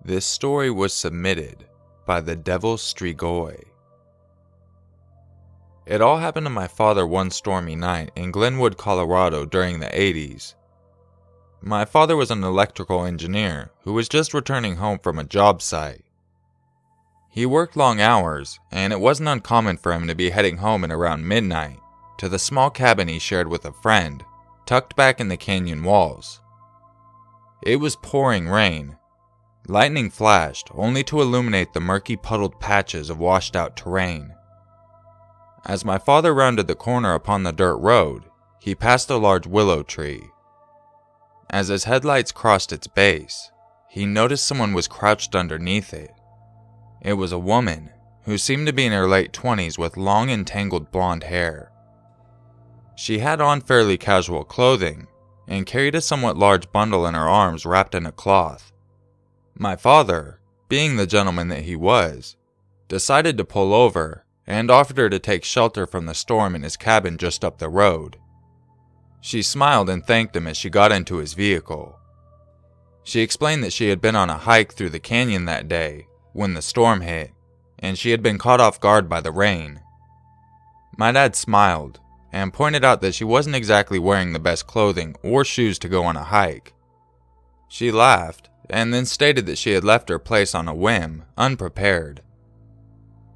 This story was submitted by the Devil Strigoi. It all happened to my father one stormy night in Glenwood, Colorado during the 80s. My father was an electrical engineer who was just returning home from a job site. He worked long hours, and it wasn't uncommon for him to be heading home at around midnight to the small cabin he shared with a friend, tucked back in the canyon walls. It was pouring rain. Lightning flashed, only to illuminate the murky puddled patches of washed-out terrain. As my father rounded the corner upon the dirt road, he passed a large willow tree. As his headlights crossed its base, he noticed someone was crouched underneath it. It was a woman, who seemed to be in her late 20s with long and tangled blonde hair. She had on fairly casual clothing, and carried a somewhat large bundle in her arms wrapped in a cloth. My father, being the gentleman that he was, decided to pull over and offered her to take shelter from the storm in his cabin just up the road. She smiled and thanked him as she got into his vehicle. She explained that she had been on a hike through the canyon that day when the storm hit, and she had been caught off guard by the rain. My dad smiled and pointed out that she wasn't exactly wearing the best clothing or shoes to go on a hike. She laughed and then stated that she had left her place on a whim, unprepared.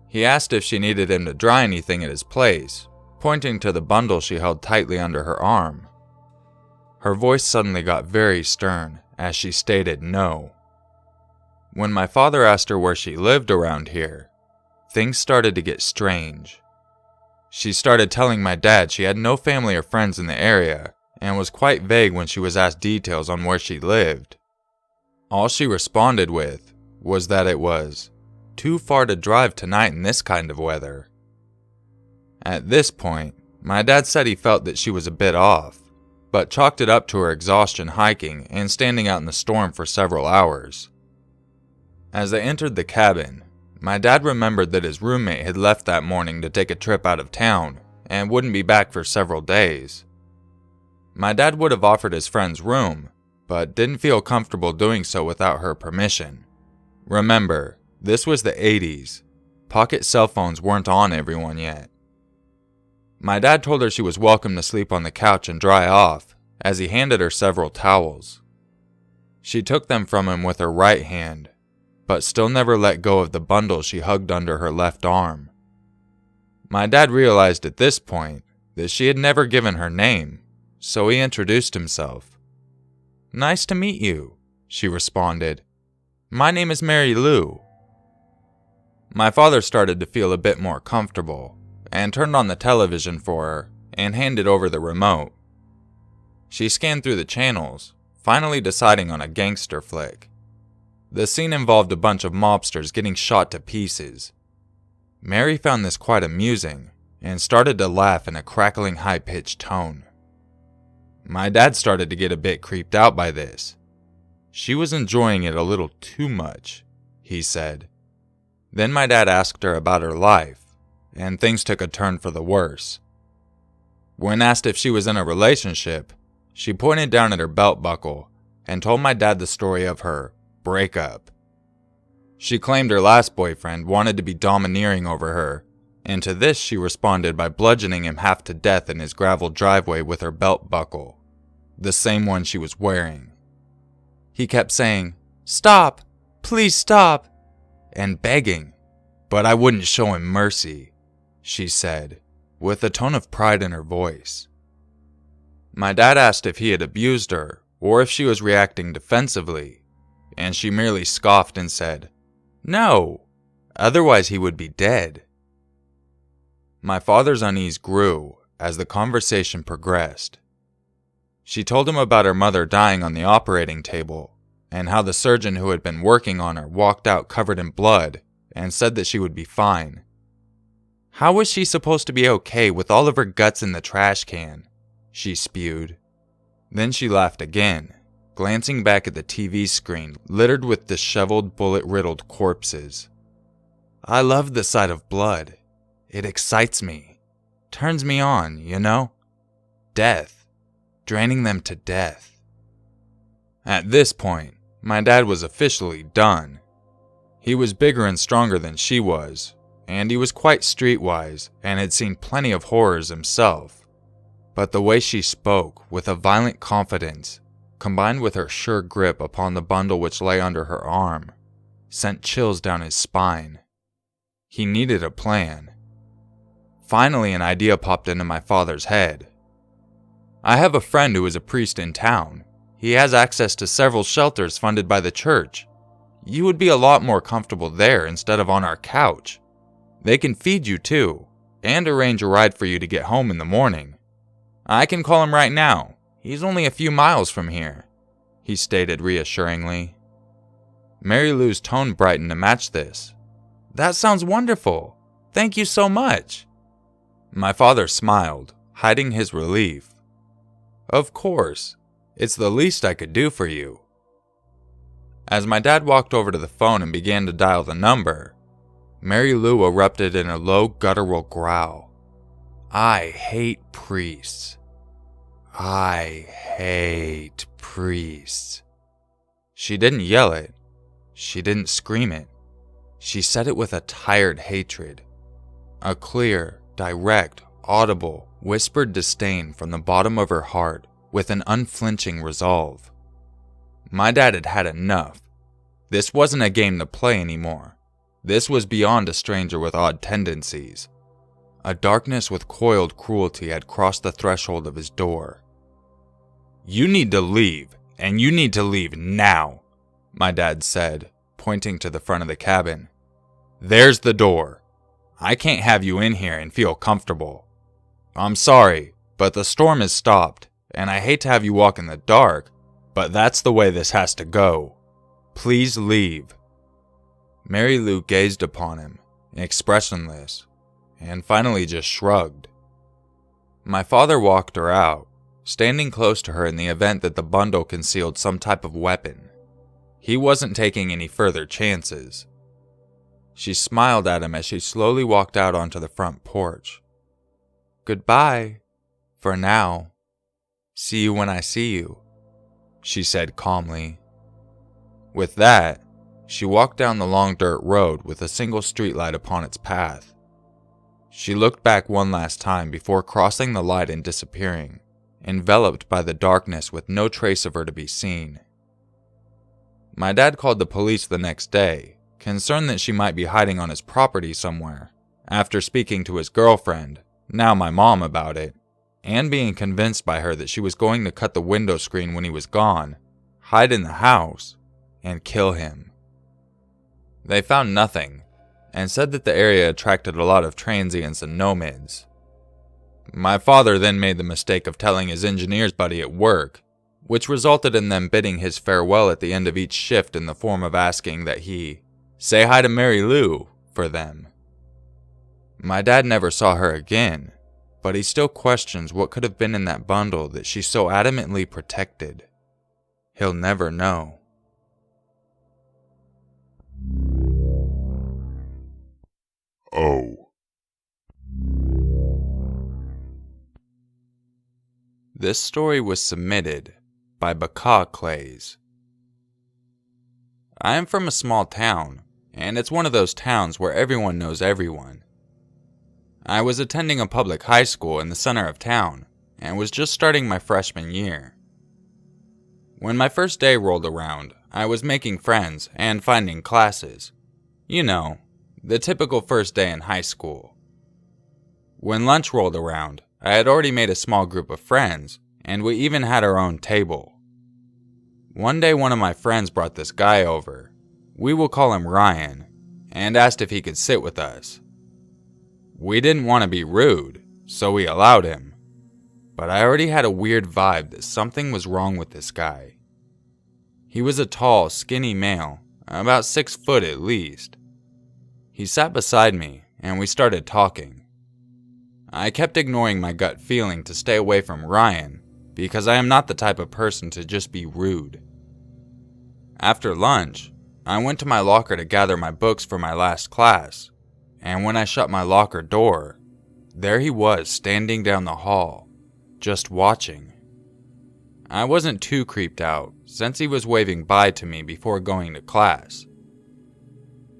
He asked if she needed him to dry anything at his place, pointing to the bundle she held tightly under her arm. Her voice suddenly got very stern as she stated no. When my father asked her where she lived around here, things started to get strange. She started telling my dad she had no family or friends in the area and was quite vague when she was asked details on where she lived. All she responded with was that it was too far to drive tonight in this kind of weather. At this point, my dad said he felt that she was a bit off, but chalked it up to her exhaustion hiking and standing out in the storm for several hours. As they entered the cabin, my dad remembered that his roommate had left that morning to take a trip out of town and wouldn't be back for several days. My dad would have offered his friend's room, but didn't feel comfortable doing so without her permission. Remember, this was the 80s. Pocket cell phones weren't on everyone yet. My dad told her she was welcome to sleep on the couch and dry off, as he handed her several towels. She took them from him with her right hand, but still never let go of the bundle she hugged under her left arm. My dad realized at this point that she had never given her name, so he introduced himself. "Nice to meet you," she responded. "My name is Mary Lou." My father started to feel a bit more comfortable, and turned on the television for her and handed over the remote. She scanned through the channels, finally deciding on a gangster flick. The scene involved a bunch of mobsters getting shot to pieces. Mary found this quite amusing, and started to laugh in a crackling high-pitched tone. My dad started to get a bit creeped out by this. She was enjoying it a little too much, he said. Then my dad asked her about her life, and things took a turn for the worse. When asked if she was in a relationship, she pointed down at her belt buckle and told my dad the story of her breakup. She claimed her last boyfriend wanted to be domineering over her, and to this she responded by bludgeoning him half to death in his gravel driveway with her belt buckle, the same one she was wearing. He kept saying, "Stop, please stop," and begging, but I wouldn't show him mercy, she said, with a tone of pride in her voice. My dad asked if he had abused her, or if she was reacting defensively, and she merely scoffed and said, "No, otherwise he would be dead." My father's unease grew as the conversation progressed. She told him about her mother dying on the operating table, and how the surgeon who had been working on her walked out covered in blood and said that she would be fine. How was she supposed to be okay with all of her guts in the trash can? She spewed. Then she laughed again, glancing back at the TV screen littered with disheveled, bullet-riddled corpses. "I love the sight of blood. It excites me. Turns me on, you know? Death. Draining them to death." At this point, My dad was officially done. He was bigger and stronger than she was, and he was quite streetwise and had seen plenty of horrors himself. But the way she spoke, with a violent confidence, combined with her sure grip upon the bundle which lay under her arm, sent chills down his spine. He needed a plan. Finally, an idea popped into my father's head. I have a friend who is a priest in town. He has access to several shelters funded by the church. You would be a lot more comfortable there instead of on our couch. They can feed you too, and arrange a ride for you to get home in the morning. I can call him right now. He's only a few miles from here," he stated reassuringly. Mary Lou's tone brightened to match this. "That sounds wonderful. Thank you so much." My father smiled, hiding his relief. "Of course. It's the least I could do for you." As my dad walked over to the phone and began to dial the number, Mary Lou erupted in a low guttural growl. "I hate priests. I hate priests." She didn't yell it. She didn't scream it. She said it with a tired hatred. A clear, direct, audible, whispered disdain from the bottom of her heart with an unflinching resolve. My dad had had enough. This wasn't a game to play anymore. This was beyond a stranger with odd tendencies. A darkness with coiled cruelty had crossed the threshold of his door. "You need to leave, and you need to leave now," my dad said, pointing to the front of the cabin. "There's the door. I can't have you in here and feel comfortable. I'm sorry, but the storm has stopped, and I hate to have you walk in the dark, but that's the way this has to go. Please leave." Mary Lou gazed upon him, expressionless, and finally just shrugged. My father walked her out, standing close to her in the event that the bundle concealed some type of weapon. He wasn't taking any further chances. She smiled at him as she slowly walked out onto the front porch. "Goodbye, for now. See you when I see you," she said calmly. With that, she walked down the long dirt road with a single streetlight upon its path. She looked back one last time before crossing the light and disappearing, enveloped by the darkness with no trace of her to be seen. My dad called the police the next day, concerned that she might be hiding on his property somewhere, after speaking to his girlfriend, now my mom, about it, and being convinced by her that she was going to cut the window screen when he was gone, hide in the house, and kill him. They found nothing, and said that the area attracted a lot of transients and nomads. My father then made the mistake of telling his engineer's buddy at work, which resulted in them bidding his farewell at the end of each shift in the form of asking that he say hi to Mary Lou for them. My dad never saw her again, but he still questions what could have been in that bundle that she so adamantly protected. He'll never know. Oh. This story was submitted by bekahklays. I am from a small town, and it's one of those towns where everyone knows everyone. I was attending a public high school in the center of town, and was just starting my freshman year. When my first day rolled around, I was making friends and finding classes. You know, the typical first day in high school. When lunch rolled around, I had already made a small group of friends, and we even had our own table. One day one of my friends brought this guy over, we will call him Ryan, and asked if he could sit with us. We didn't want to be rude, so we allowed him. But I already had a weird vibe that something was wrong with this guy. He was a tall, skinny male, about 6 foot at least. He sat beside me, and we started talking. I kept ignoring my gut feeling to stay away from Ryan, because I am not the type of person to just be rude. After lunch, I went to my locker to gather my books for my last class, and when I shut my locker door, there he was standing down the hall, just watching. I wasn't too creeped out since he was waving bye to me before going to class.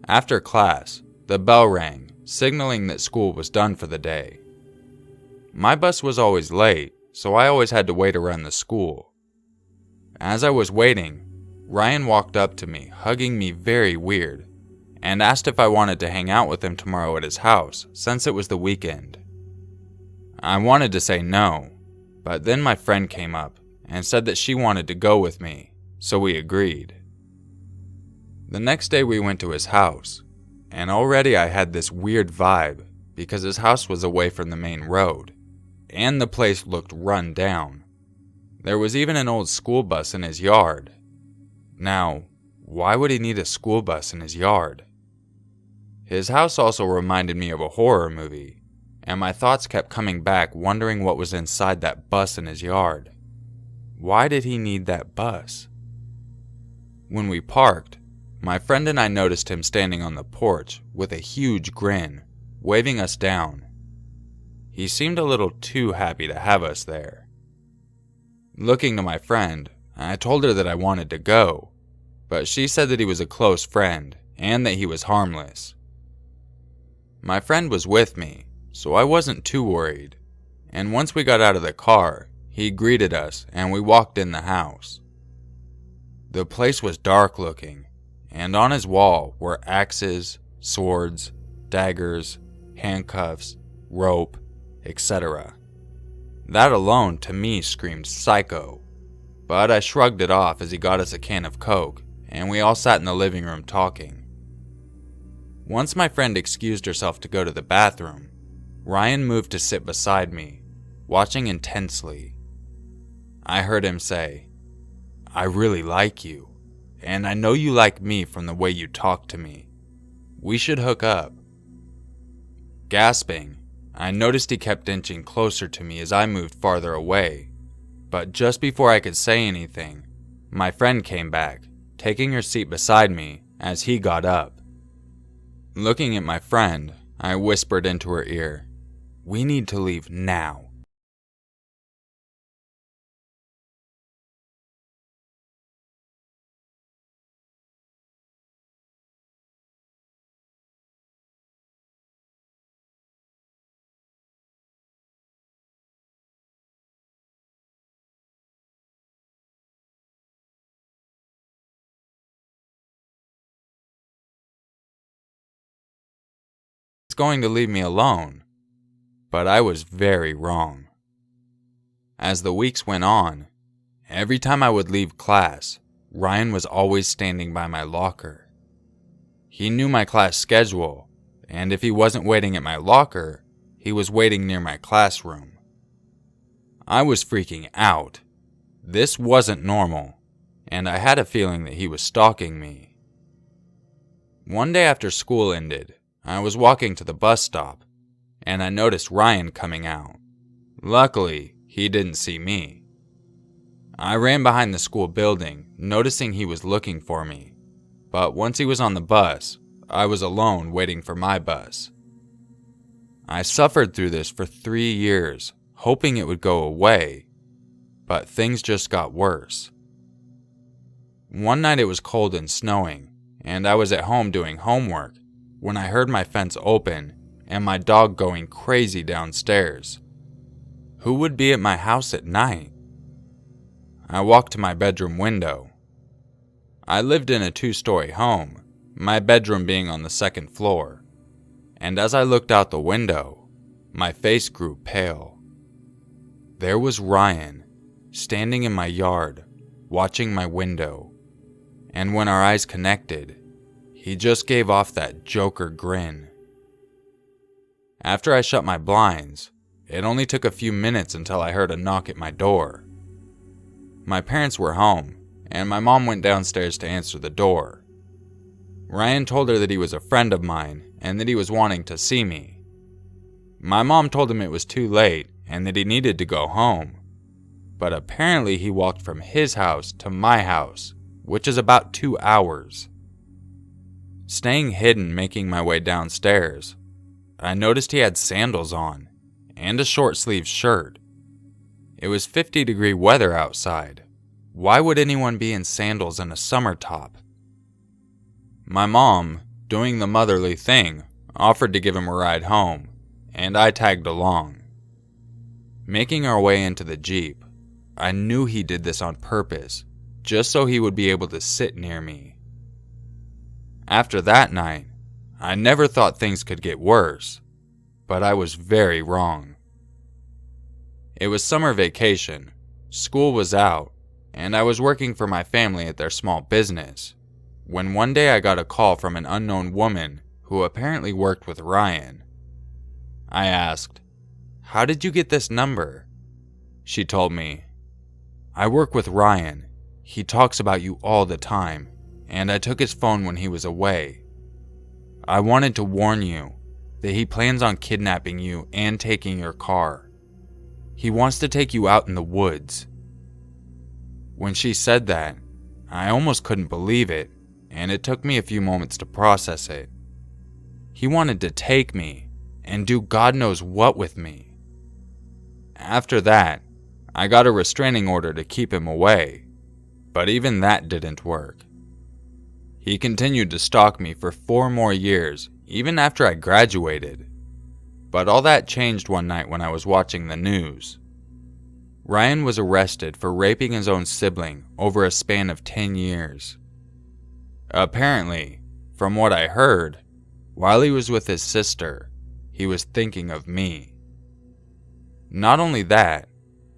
After class, the bell rang, signaling that school was done for the day. My bus was always late, so I always had to wait around the school. As I was waiting, Ryan walked up to me, hugging me very weird, and asked if I wanted to hang out with him tomorrow at his house since it was the weekend. I wanted to say no, but then my friend came up and said that she wanted to go with me, so we agreed. The next day we went to his house, and already I had this weird vibe because his house was away from the main road, and the place looked run down. There was even an old school bus in his yard. Now, why would he need a school bus in his yard? His house also reminded me of a horror movie, and my thoughts kept coming back wondering what was inside that bus in his yard. Why did he need that bus? When we parked, my friend and I noticed him standing on the porch with a huge grin, waving us down. He seemed a little too happy to have us there. Looking to my friend, I told her that I wanted to go, but she said that he was a close friend and that he was harmless. My friend was with me, so I wasn't too worried, and once we got out of the car, he greeted us and we walked in the house. The place was dark looking, and on his wall were axes, swords, daggers, handcuffs, rope, etc. That alone to me screamed psycho, but I shrugged it off as he got us a can of Coke, and we all sat in the living room talking. Once my friend excused herself to go to the bathroom, Ryan moved to sit beside me, watching intensely. I heard him say, "I really like you. And I know you like me from the way you talk to me. We should hook up." Gasping, I noticed he kept inching closer to me as I moved farther away, but just before I could say anything, my friend came back, taking her seat beside me as he got up. Looking at my friend, I whispered into her ear, "We need to leave now." He's going to leave me alone, but I was very wrong. As the weeks went on, every time I would leave class, Ryan was always standing by my locker. He knew my class schedule, and if he wasn't waiting at my locker, he was waiting near my classroom. I was freaking out. This wasn't normal, and I had a feeling that he was stalking me. One day after school ended, I was walking to the bus stop, and I noticed Ryan coming out. Luckily, he didn't see me. I ran behind the school building, noticing he was looking for me, but once he was on the bus, I was alone waiting for my bus. I suffered through this for 3 years, hoping it would go away, but things just got worse. One night it was cold and snowing, and I was at home doing homework when I heard my fence open and my dog going crazy downstairs. Who would be at my house at night? I walked to my bedroom window. I lived in a 2-story home, my bedroom being on the 2nd floor, and as I looked out the window, my face grew pale. There was Ryan, standing in my yard, watching my window, and when our eyes connected, he just gave off that Joker grin. After I shut my blinds, it only took a few minutes until I heard a knock at my door. My parents were home, and my mom went downstairs to answer the door. Ryan told her that he was a friend of mine and that he was wanting to see me. My mom told him it was too late and that he needed to go home, but apparently he walked from his house to my house, which is about 2 hours. Staying hidden, making my way downstairs, I noticed he had sandals on and a short-sleeved shirt. It was 50-degree weather outside. Why would anyone be in sandals and a summer top? My mom, doing the motherly thing, offered to give him a ride home, and I tagged along. Making our way into the Jeep, I knew he did this on purpose, just so he would be able to sit near me. After that night, I never thought things could get worse, but I was very wrong. It was summer vacation, school was out, and I was working for my family at their small business, when one day I got a call from an unknown woman who apparently worked with Ryan. I asked, "How did you get this number?" She told me, "I work with Ryan. He talks about you all the time, and I took his phone when he was away. I wanted to warn you that he plans on kidnapping you and taking your car. He wants to take you out in the woods." When she said that, I almost couldn't believe it, and it took me a few moments to process it. He wanted to take me and do God knows what with me. After that, I got a restraining order to keep him away, but even that didn't work. He continued to stalk me for 4 more years, even after I graduated. But all that changed one night when I was watching the news. Ryan was arrested for raping his own sibling over a span of 10 years. Apparently, from what I heard, while he was with his sister, he was thinking of me. Not only that,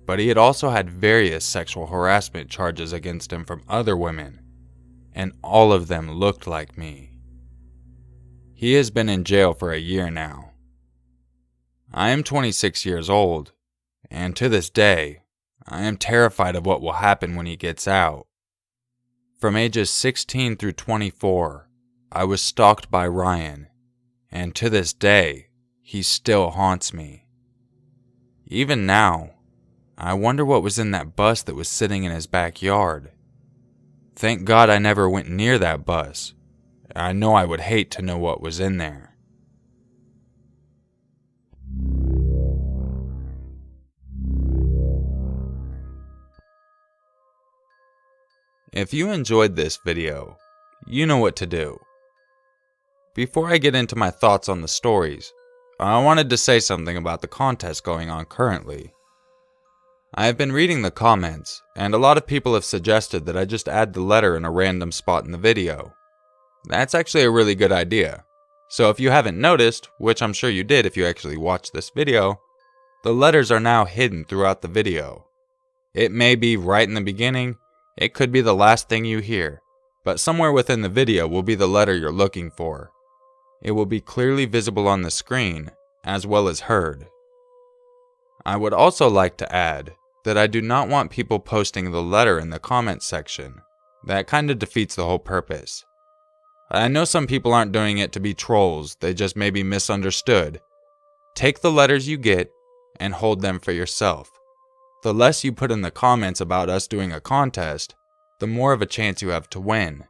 but he had also had various sexual harassment charges against him from other women, and all of them looked like me. He has been in jail for a year now. I am 26 years old, and to this day, I am terrified of what will happen when he gets out. From ages 16 through 24, I was stalked by Ryan, and to this day, he still haunts me. Even now, I wonder what was in that bus that was sitting in his backyard. Thank God I never went near that bus. I know I would hate to know what was in there. If you enjoyed this video, you know what to do. Before I get into my thoughts on the stories, I wanted to say something about the contest going on currently. I have been reading the comments, and a lot of people have suggested that I just add the letter in a random spot in the video. That's actually a really good idea. So if you haven't noticed, which I'm sure you did if you actually watched this video, the letters are now hidden throughout the video. It may be right in the beginning, it could be the last thing you hear, but somewhere within the video will be the letter you're looking for. It will be clearly visible on the screen, as well as heard. I would also like to add that I do not want people posting the letter in the comments section. That kind of defeats the whole purpose. I know some people aren't doing it to be trolls, they just may be misunderstood. Take the letters you get and hold them for yourself. The less you put in the comments about us doing a contest, the more of a chance you have to win.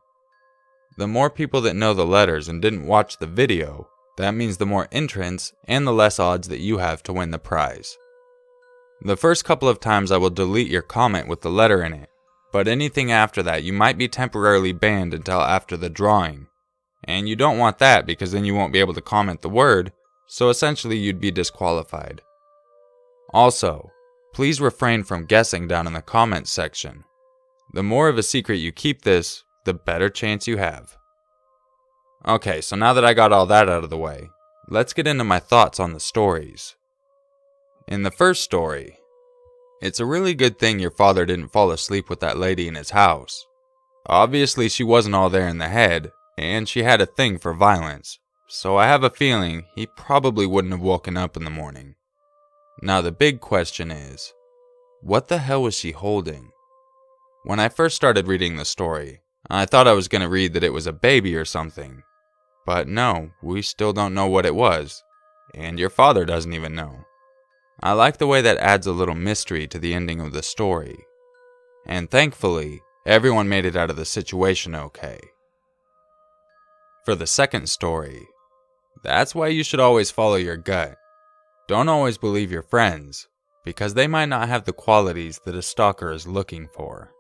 The more people that know the letters and didn't watch the video, that means the more entrants and the less odds that you have to win the prize. The first couple of times I will delete your comment with the letter in it, but anything after that you might be temporarily banned until after the drawing. And you don't want that because then you won't be able to comment the word, so essentially you'd be disqualified. Also, please refrain from guessing down in the comments section. The more of a secret you keep this, the better chance you have. Okay, so now that I got all that out of the way, let's get into my thoughts on the stories. In the first story, it's a really good thing your father didn't fall asleep with that lady in his house. Obviously she wasn't all there in the head, and she had a thing for violence, so I have a feeling he probably wouldn't have woken up in the morning. Now the big question is, what the hell was she holding? When I first started reading the story, I thought I was going to read that it was a baby or something. But no, we still don't know what it was, and your father doesn't even know. I like the way that adds a little mystery to the ending of the story. And thankfully, everyone made it out of the situation okay. For the second story, that's why you should always follow your gut. Don't always believe your friends. because they might not have the qualities that a stalker is looking for.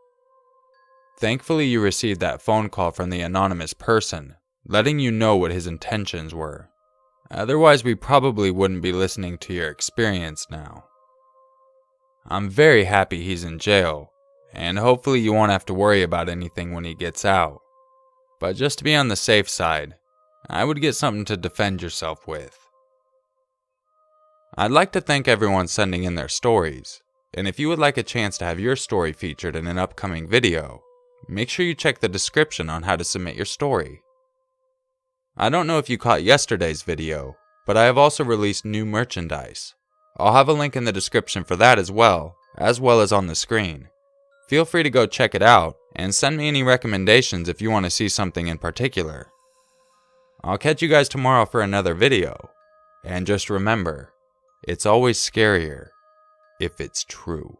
Thankfully, you received that phone call from the anonymous person, letting you know what his intentions were. Otherwise, we probably wouldn't be listening to your experience now. I'm very happy he's in jail, and hopefully you won't have to worry about anything when he gets out. But just to be on the safe side, I would get something to defend yourself with. I'd like to thank everyone sending in their stories, and if you would like a chance to have your story featured in an upcoming video, make sure you check the description on how to submit your story. I don't know if you caught yesterday's video, but I have also released new merchandise. I'll have a link in the description for that as well as on the screen. Feel free to go check it out, and send me any recommendations if you want to see something in particular. I'll catch you guys tomorrow for another video, and just remember, it's always scarier if it's true.